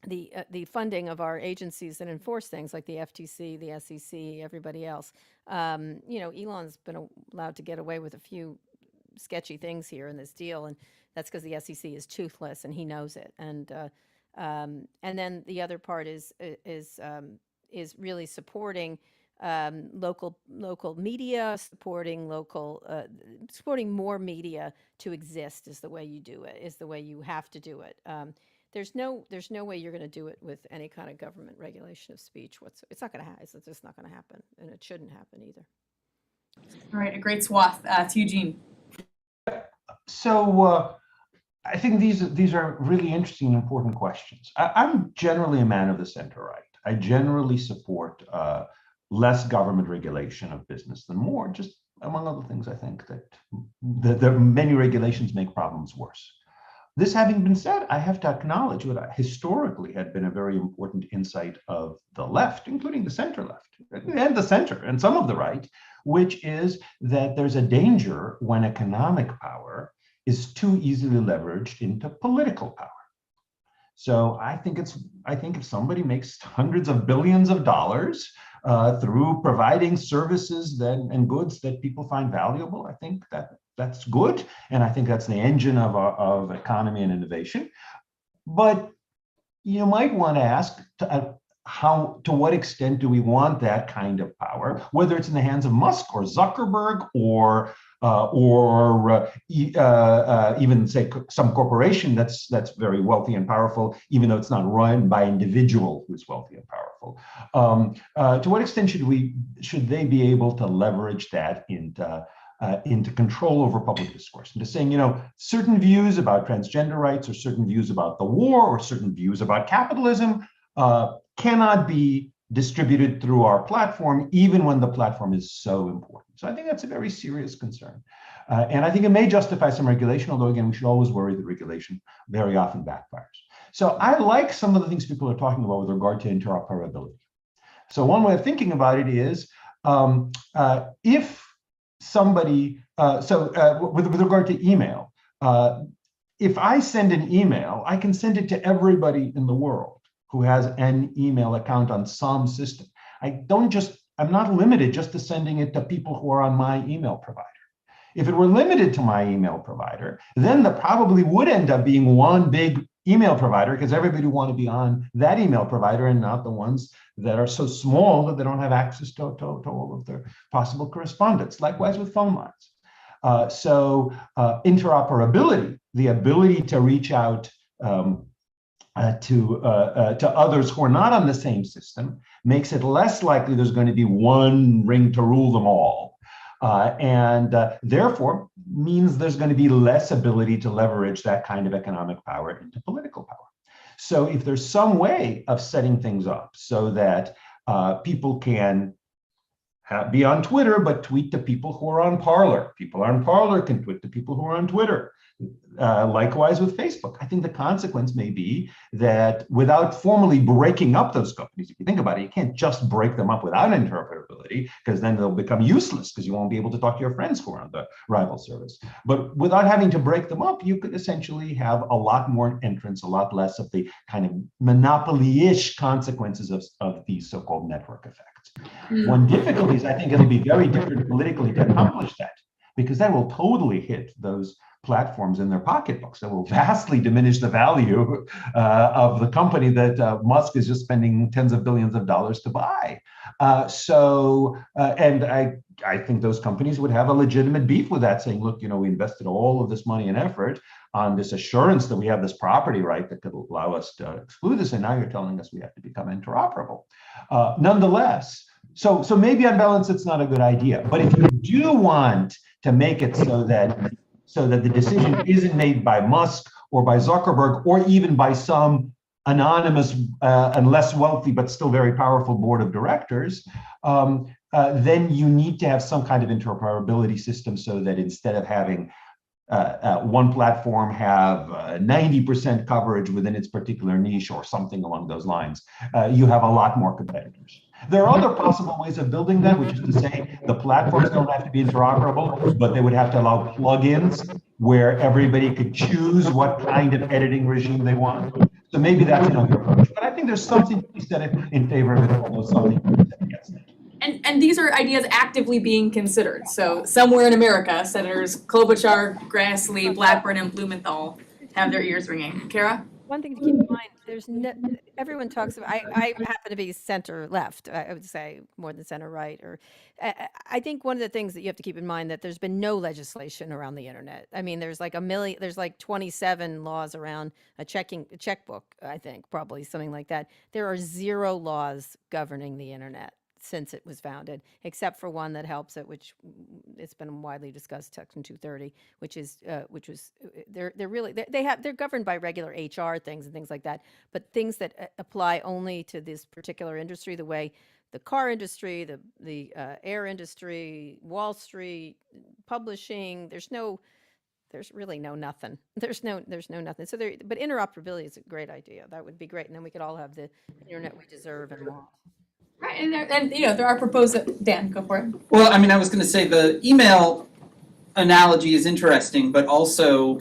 the funding of our agencies that enforce things like the FTC, the SEC, everybody else. You know, Elon's been allowed to get away with a few sketchy things here in this deal, and that's because the SEC is toothless and he knows it. And then the other part is really supporting local media, supporting supporting more media to exist is the way you do it, is the way you have to do it. There's no way you're going to do it with any kind of government regulation of speech. It's not going to happen. It's just not going to happen, and it shouldn't happen either. All right, a great swath. To Eugene. So I think these are really interesting and important questions. I'm generally a man of the center right. I generally support less government regulation of business than more, just among other things. I think that many regulations make problems worse. This having been said, I have to acknowledge what historically had been a very important insight of the left, including the center left, and the center, and some of the right, which is that there's a danger when economic power is too easily leveraged into political power. So I think if somebody makes hundreds of billions of dollars through providing services and goods that people find valuable, I think that's good, and I think that's the engine of economy and innovation. But you might want to ask to what extent do we want that kind of power, whether it's in the hands of Musk or Zuckerberg or even say some corporation that's very wealthy and powerful, even though it's not run by an individual who's wealthy and powerful. To what extent should they be able to leverage that into control over public discourse, into saying, certain views about transgender rights or certain views about the war or certain views about capitalism cannot be distributed through our platform, even when the platform is so important. So I think that's a very serious concern. And I think it may justify some regulation, although again, we should always worry that regulation very often backfires. So I like some of the things people are talking about with regard to interoperability. So one way of thinking about it is, if somebody, with regard to email, if I send an email, I can send it to everybody in the world who has an email account on some system. I'm not limited just to sending it to people who are on my email provider. If it were limited to my email provider, then there probably would end up being one big email provider, because everybody would want to be on that email provider and not the ones that are so small that they don't have access to all of their possible correspondence. Likewise with phone lines. So interoperability, the ability to reach out to others who are not on the same system, makes it less likely there's going to be one ring to rule them all. And therefore means there's going to be less ability to leverage that kind of economic power into political power. So if there's some way of setting things up so that people can be on Twitter, but tweet to people who are on Parler. People on Parler can tweet to people who are on Twitter. Likewise with Facebook. I think the consequence may be that without formally breaking up those companies, if you think about it, you can't just break them up without interoperability, because then they'll become useless because you won't be able to talk to your friends who are on the rival service. But without having to break them up, you could essentially have a lot more entrants, a lot less of the kind of monopoly-ish consequences of these so-called network effects. One difficulty is I think it'll be very different politically to accomplish that, because that will totally hit those platforms in their pocketbooks. That will vastly diminish the value of the company that Musk is just spending tens of billions of dollars to buy. And I think those companies would have a legitimate beef with that, saying, look, we invested all of this money and effort on this assurance that we have this property right that could allow us to exclude this, and now you're telling us we have to become interoperable. Nonetheless, so maybe on balance, it's not a good idea. But if you do want to make it so that the decision isn't made by Musk or by Zuckerberg or even by some anonymous and less wealthy but still very powerful board of directors, then you need to have some kind of interoperability system so that instead of having one platform have 90% coverage within its particular niche or something along those lines, you have a lot more competitors. There are other possible ways of building that, which is to say the platforms don't have to be interoperable, but they would have to allow plugins where everybody could choose what kind of editing regime they want. So maybe that's another approach. But I think there's something to be said in favor of it, although something to be said against it. And these are ideas actively being considered. So somewhere in America, Senators Klobuchar, Grassley, Blackburn, and Blumenthal have their ears ringing. Kara? One thing to keep in mind, there's no, everyone talks about, I happen to be center left, I would say more than center right, or I think one of the things that you have to keep in mind that there's been no legislation around the internet. I mean, there's like there's like 27 laws around a checkbook, I think, probably something like that. There are 0 laws governing the internet since it was founded, except for one that helps it, which it's been widely discussed, Section 230, which was they're really they're governed by regular HR things and things like that, but things that apply only to this particular industry, the way the car industry, the air industry, Wall Street, publishing. There's really no nothing. There's no nothing. So but interoperability is a great idea. That would be great, and then we could all have the internet we deserve and want. Right, and there are proposed, Dan, go for it. Well, I mean, I was gonna say the email analogy is interesting, but also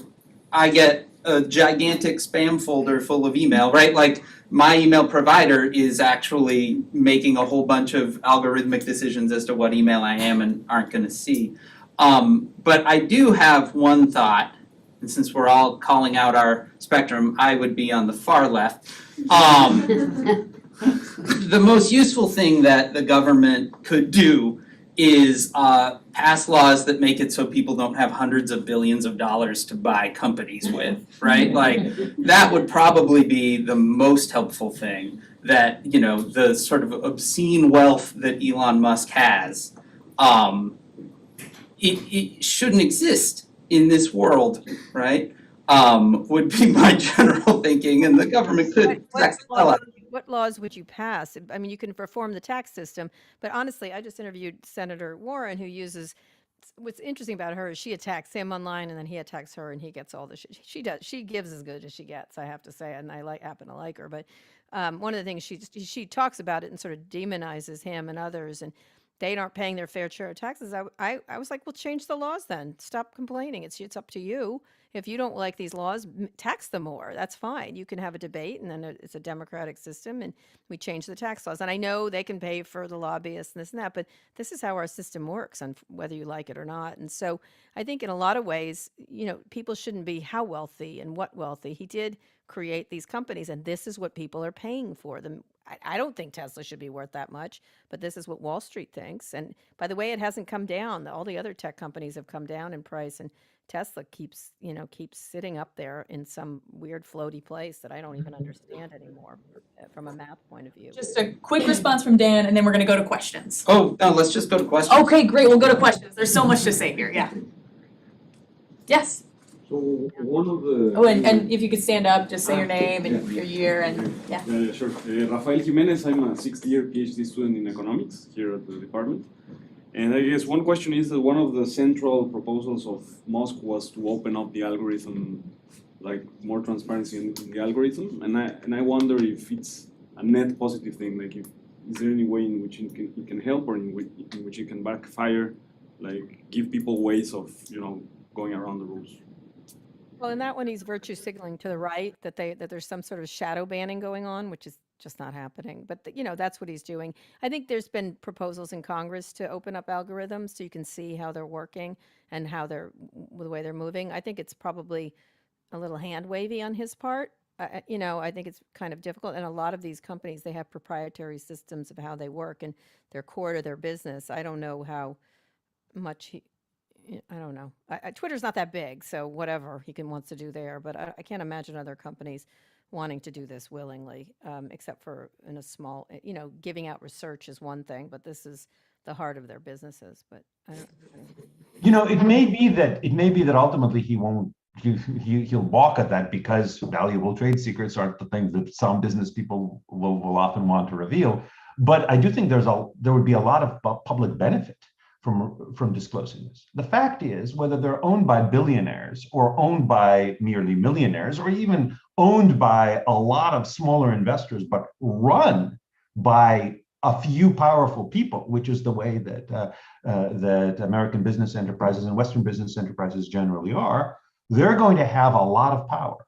I get a gigantic spam folder full of email, right? Like my email provider is actually making a whole bunch of algorithmic decisions as to what email I am and aren't gonna see. But I do have one thought, and since we're all calling out our spectrum, I would be on the far left. The most useful thing that the government could do is pass laws that make it so people don't have hundreds of billions of dollars to buy companies with, right? Like that would probably be the most helpful thing, that, you know, the sort of obscene wealth that Elon Musk has, it shouldn't exist in this world, right? Would be my general thinking, and the government could What laws would you pass? I mean, you can reform the tax system, but honestly, I just interviewed Senator Warren, who uses, what's interesting about her is she attacks him online and then he attacks her and he gets all the shit. She gives as good as she gets, I have to say, and I happen to like her. But one of the things she talks about it and sort of demonizes him and others, and they aren't paying their fair share of taxes. I was like, well, change the laws then. Stop complaining. It's up to you. If you don't like these laws, tax them more. That's fine. You can have a debate, and then it's a democratic system, and we change the tax laws. And I know they can pay for the lobbyists and this and that, but this is how our system works, and whether you like it or not. And so I think in a lot of ways, you know, people shouldn't be how wealthy and what wealthy. He did create these companies, and this is what people are paying for them. I don't think Tesla should be worth that much, but this is what Wall Street thinks. And by the way, it hasn't come down. All the other tech companies have come down in price, and Tesla keeps sitting up there in some weird floaty place that I don't even understand anymore from a math point of view. Just a quick response from Dan, and then we're gonna go to questions. Oh, no, let's just go to questions. Okay, great, we'll go to questions. There's so much to say here, yeah. Yes? So one of the... Oh, and if you could stand up, just say your name and your year and, yeah. Sure. Rafael Jimenez, I'm a 6th-year PhD student in economics here at the department. And I guess one question is that one of the central proposals of Musk was to open up the algorithm, like more transparency in the algorithm. And I wonder if it's a net positive thing, like is there any way in which it can help, or in which it can backfire, like give people ways of, going around the rules? Well, in that one, he's virtue signaling to the right that there's some sort of shadow banning going on, which is just not happening. But that's what he's doing. I think there's been proposals in Congress to open up algorithms so you can see how they're working and how the way they're moving. I think it's probably a little hand wavy on his part. I think it's kind of difficult. And a lot of these companies, they have proprietary systems of how they work, and they're core to their business. I don't know how much I don't know. Twitter's not that big, so whatever he wants to do there. But I can't imagine other companies wanting to do this willingly, except for in a small, giving out research is one thing, but this is the heart of their businesses. But I don't. It may be that ultimately he won't. He'll balk at that because valuable trade secrets aren't the things that some business people will often want to reveal. But I do think there would be a lot of public benefit from disclosing this. The fact is, whether they're owned by billionaires or owned by merely millionaires, or even owned by a lot of smaller investors, but run by a few powerful people, which is the way that American business enterprises and Western business enterprises generally are, they're going to have a lot of power.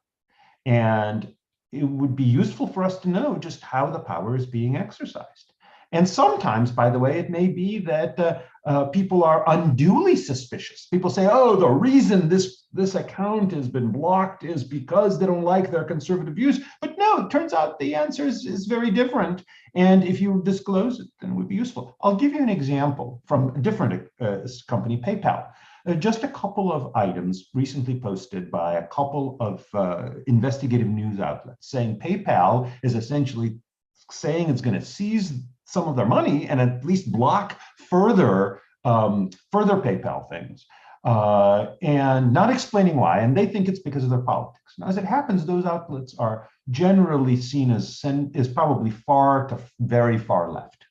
And it would be useful for us to know just how the power is being exercised. And sometimes, by the way, it may be that people are unduly suspicious. People say, oh, the reason this account has been blocked is because they don't like their conservative views. But no, it turns out the answer is very different. And if you disclose it, then it would be useful. I'll give you an example from a different company, PayPal. Just a couple of items recently posted by a couple of investigative news outlets saying PayPal is essentially saying it's going to seize some of their money and at least block further PayPal things, and not explaining why. And they think it's because of their politics. Now, as it happens, those outlets are generally seen as probably far to very far left.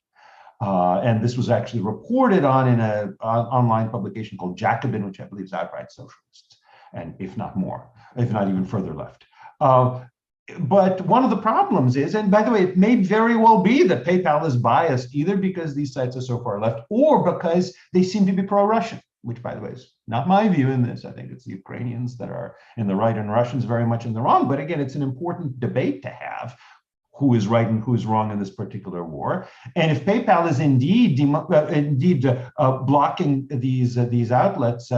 And this was actually reported on in an online publication called Jacobin, which I believe is outright socialist, and if not more, if not even further left. But one of the problems is, and by the way, it may very well be that PayPal is biased either because these sites are so far left or because they seem to be pro-Russian, which, by the way, is not my view in this. I think it's the Ukrainians that are in the right and Russians very much in the wrong. But again, it's an important debate to have. Who is right and who is wrong in this particular war? And if PayPal is indeed blocking these outlets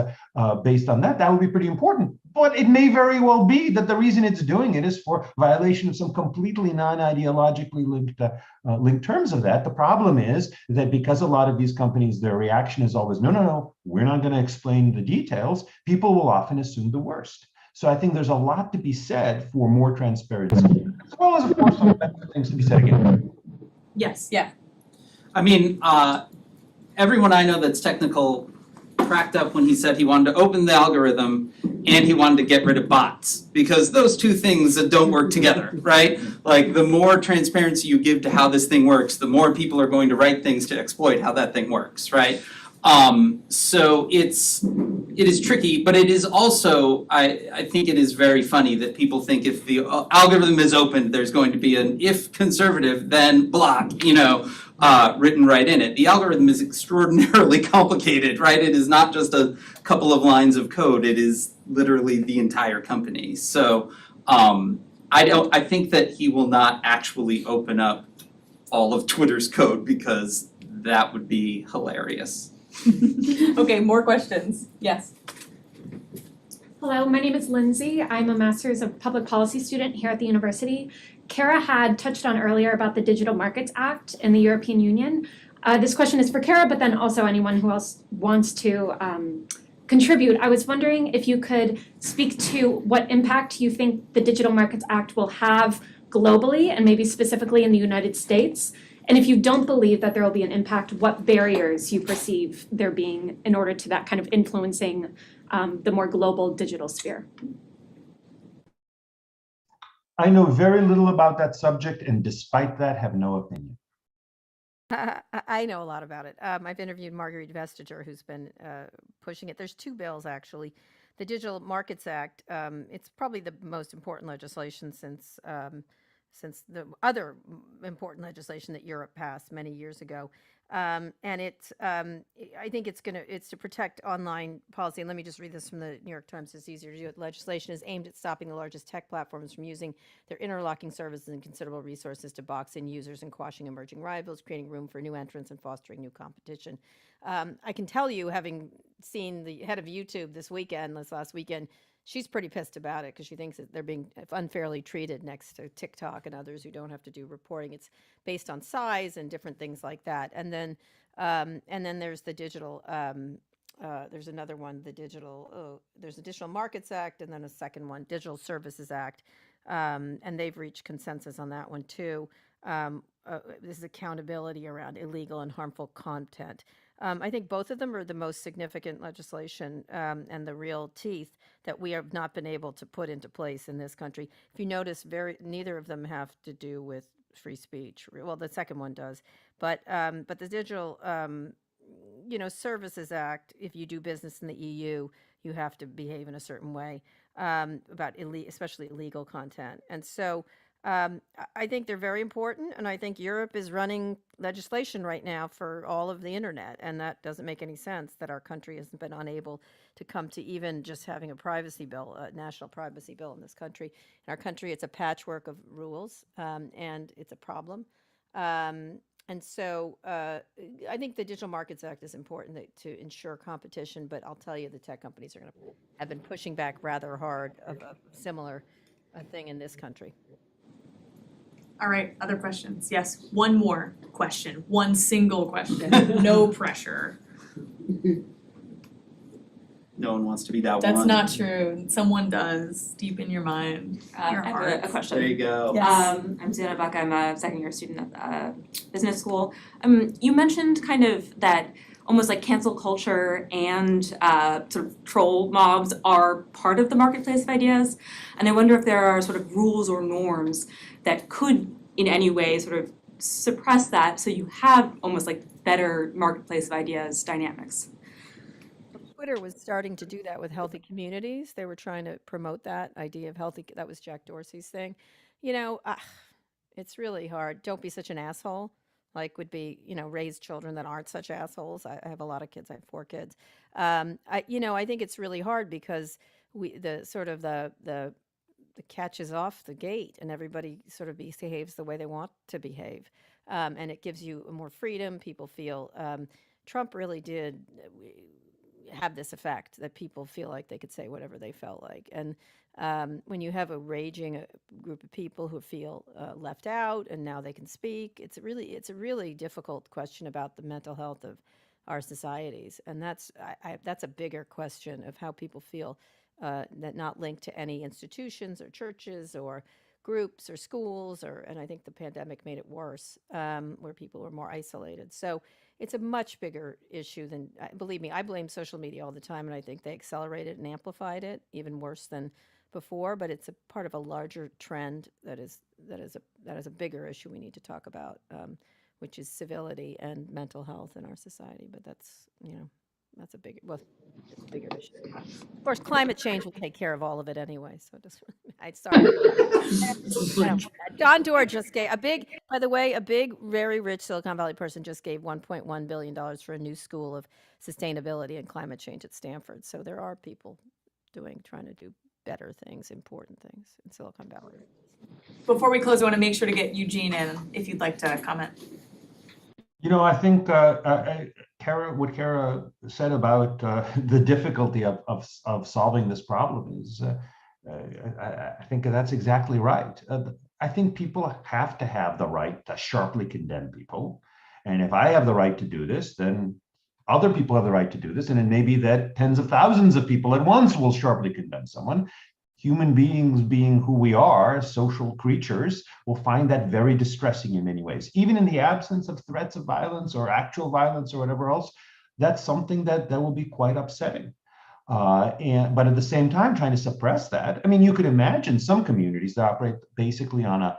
based on that, that would be pretty important. But it may very well be that the reason it's doing it is for violation of some completely non-ideologically linked terms of that. The problem is that because a lot of these companies, their reaction is always, no, we're not going to explain the details. People will often assume the worst. So I think there's a lot to be said for more transparency, as well as, of course, some better things to be said again. Yes. Yeah. I mean, everyone I know that's technical cracked up when he said he wanted to open the algorithm and he wanted to get rid of bots, because those two things don't work together, right? Like, the more transparency you give to how this thing works, the more people are going to write things to exploit how that thing works, right? So it is tricky, but it is also, I think it is very funny that people think if the algorithm is opened, there's going to be an if conservative, then block, written right in it. The algorithm is extraordinarily complicated, right? It is not just a couple of lines of code, it is literally the entire company. So I think that he will not actually open up all of Twitter's code, because that would be hilarious. Okay, more questions. Yes. Hello, my name is Lindsay. I'm a Master's of Public Policy student here at the university. Kara had touched on earlier about the Digital Markets Act in the European Union. This question is for Kara, but then also anyone who else wants to contribute. I was wondering if you could speak to what impact you think the Digital Markets Act will have globally, and maybe specifically in the United States. And if you don't believe that there will be an impact, what barriers you perceive there being in order to that kind of influencing the more global digital sphere? I know very little about that subject, and despite that, have no opinion. I know a lot about it. I've interviewed Marguerite Vestager, who's been pushing it. There's two bills, actually. The Digital Markets Act, it's probably the most important legislation since the other important legislation that Europe passed many years ago. And I think it's to protect online policy. And let me just read this from the New York Times, it's easier to do it. Legislation is aimed at stopping the largest tech platforms from using their interlocking services and considerable resources to box in users and quashing emerging rivals, creating room for new entrants and fostering new competition. I can tell you, having seen the head of YouTube this last weekend, she's pretty pissed about it because she thinks that they're being unfairly treated next to TikTok and others who don't have to do reporting. It's based on size and different things like that. And then there's the digital. There's another one, there's the Digital Markets Act, and then a second one, Digital Services Act, and they've reached consensus on that one too. This is accountability around illegal and harmful content. I think both of them are the most significant legislation and the real teeth that we have not been able to put into place in this country. If you notice, neither of them have to do with free speech. Well, the second one does, but the Digital Services Act, if you do business in the EU, you have to behave in a certain way about especially illegal content. And so I think they're very important, and I think Europe is running legislation right now for all of the internet, and that doesn't make any sense that our country hasn't been unable to come to even just having a privacy bill, a national privacy bill in this country. In our country, it's a patchwork of rules, and it's a problem. And so I think the Digital Markets Act is important to ensure competition, but I'll tell you, the tech companies have been pushing back rather hard of a similar thing in this country. All right, other questions? Yes, one more question, one single question, no pressure. No one wants to be that one. That's not true. Someone does, deep in your mind, your I have heart. a question. There you go. Yes. I'm Susanna Buck. I'm a second year student at business school. You mentioned kind of that almost like cancel culture and sort of troll mobs are part of the marketplace of ideas. And I wonder if there are sort of rules or norms that could in any way sort of suppress that so you have almost like better marketplace of ideas dynamics. Twitter was starting to do that with healthy communities. They were trying to promote that idea of healthy, that was Jack Dorsey's thing. It's really hard. Don't be such an asshole, like would be, raise children that aren't such assholes. I have a lot of kids, I have 4 kids. I think it's really hard because the catch is off the gate and everybody sort of behaves the way they want to behave. And it gives you more freedom. People feel, Trump really did have this effect that people feel like they could say whatever they felt like. And when you have a raging group of people who feel left out and now they can speak, it's a really difficult question about the mental health of our societies. And that's a bigger question of how people feel that not linked to any institutions or churches or groups or schools, and I think the pandemic made it worse, where people were more isolated. So it's a much bigger issue than, believe me, I blame social media all the time, and I think they accelerated and amplified it even worse than before, but it's a part of a larger trend that is a bigger issue we need to talk about, which is civility and mental health in our society. But that's a bigger issue. Of course, climate change will take care of all of it anyway. So sorry. Don Doerr just gave a big, very rich Silicon Valley person just gave $1.1 billion for a new school of sustainability and climate change at Stanford. So there are people trying to do better things, important things in Silicon Valley. Before we close, I want to make sure to get Eugene in if you'd like to comment. I think what Kara said about the difficulty of solving this problem is, I think that's exactly right. I think people have to have the right to sharply condemn people. And if I have the right to do this, then other people have the right to do this. And it may be that tens of thousands of people at once will sharply condemn someone. Human beings, being who we are, social creatures, will find that very distressing in many ways. Even in the absence of threats of violence or actual violence or whatever else, that's something that will be quite upsetting. But at the same time, trying to suppress that, I mean, you could imagine some communities that operate basically on a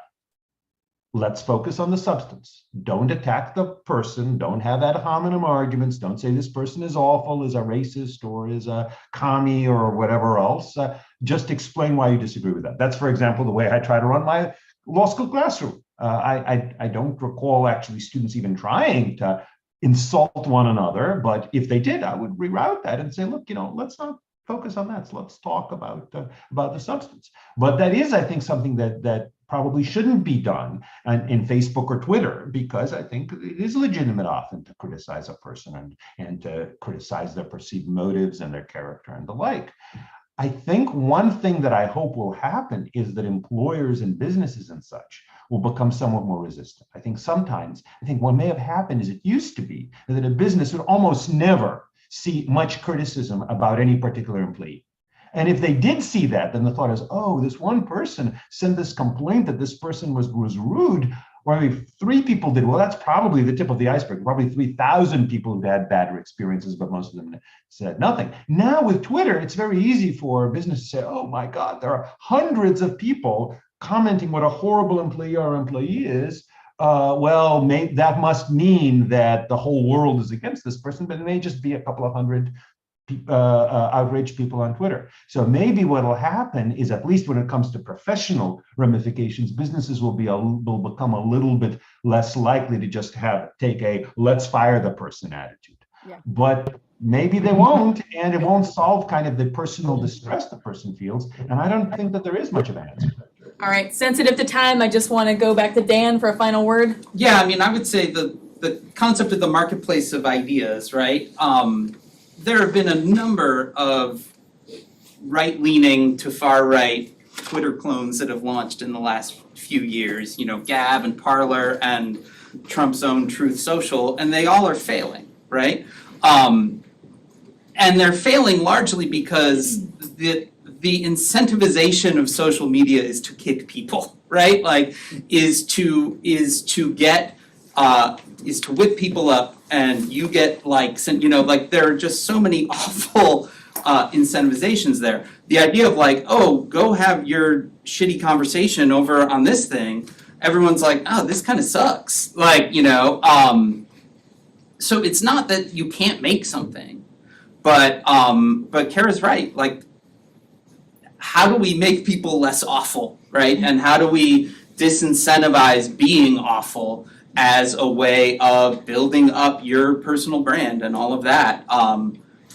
let's focus on the substance. Don't attack the person. Don't have ad hominem arguments. Don't say this person is awful, is a racist, or is a commie, or whatever else. Just explain why you disagree with that. That's, for example, the way I try to run my law school classroom. I don't recall actually students even trying to insult one another, but if they did, I would reroute that and say, look, let's not focus on that. So let's talk about the substance. But that is, I think, something that probably shouldn't be done in Facebook or Twitter, because I think it is legitimate often to criticize a person and to criticize their perceived motives and their character and the like. I think one thing that I hope will happen is that employers and businesses and such will become somewhat more resistant. I think what may have happened is it used to be that a business would almost never see much criticism about any particular employee. And if they did see that, then the thought is, oh, this one person sent this complaint that this person was rude, or maybe 3 people did. Well, that's probably the tip of the iceberg. Probably 3,000 people who've had bad experiences, but most of them said nothing. Now with Twitter, it's very easy for business to say, oh my God, there are hundreds of people commenting what a horrible employee or employee is. That must mean that the whole world is against this person, but it may just be a couple of hundred outraged people on Twitter. So maybe what will happen is, at least when it comes to professional ramifications, businesses will become a little bit less likely to just take a let's fire the person attitude. Yeah. But maybe they won't, and it won't solve kind of the personal distress the person feels. And I don't think that there is much of an answer. All right, sensitive to time, I just want to go back to Dan for a final word. Yeah, I mean, I would say the concept of the marketplace of ideas, right? There have been a number of right-leaning to far-right Twitter clones that have launched in the last few years, you know, Gab and Parler and Trump's own Truth Social, and they all are failing, right? And they're failing largely because the incentivization of social media is to kick people, right? Like, is to whip people up and you get likes, and you know, like there are just so many awful incentivizations there. The idea of like, oh, go have your shitty conversation over on this thing, everyone's like, oh, this kind of sucks. Like, you know, so it's not that you can't make something, but Kara's right. Like, how do we make people less awful, right? And how do we disincentivize being awful as a way of building up your personal brand and all of that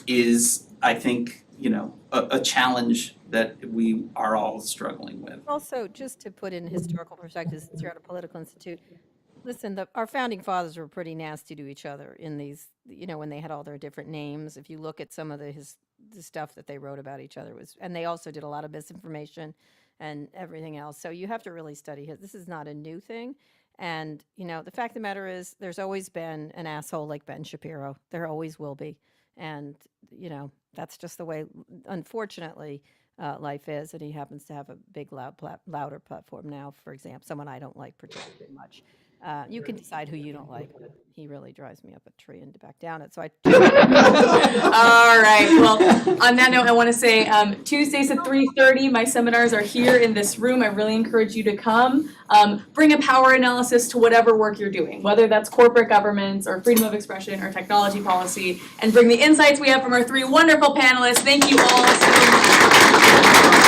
is, I think, you know, a challenge that we are all struggling with. Also, just to put in historical perspective, since you're at a political institute, listen, our founding fathers were pretty nasty to each other in these, you know, when they had all their different names. If you look at some of the stuff that they wrote about each other, and they also did a lot of misinformation and everything else. So you have to really study this is not a new thing. And, you know, the fact of the matter is there's always been an asshole like Ben Shapiro. There always will be. And, you know, that's just the way, unfortunately, life is. And he happens to have a big, louder platform now, for example, someone I don't like particularly much. You can decide who you don't like, but he really drives me up a tree and back down it. So I. All right. Well, on that note, I want to say Tuesdays at 3:30, my seminars are here in this room. I really encourage you to come. Bring a power analysis to whatever work you're doing, whether that's corporate governance or freedom of expression or technology policy, and bring the insights we have from our three wonderful panelists. Thank you all so much.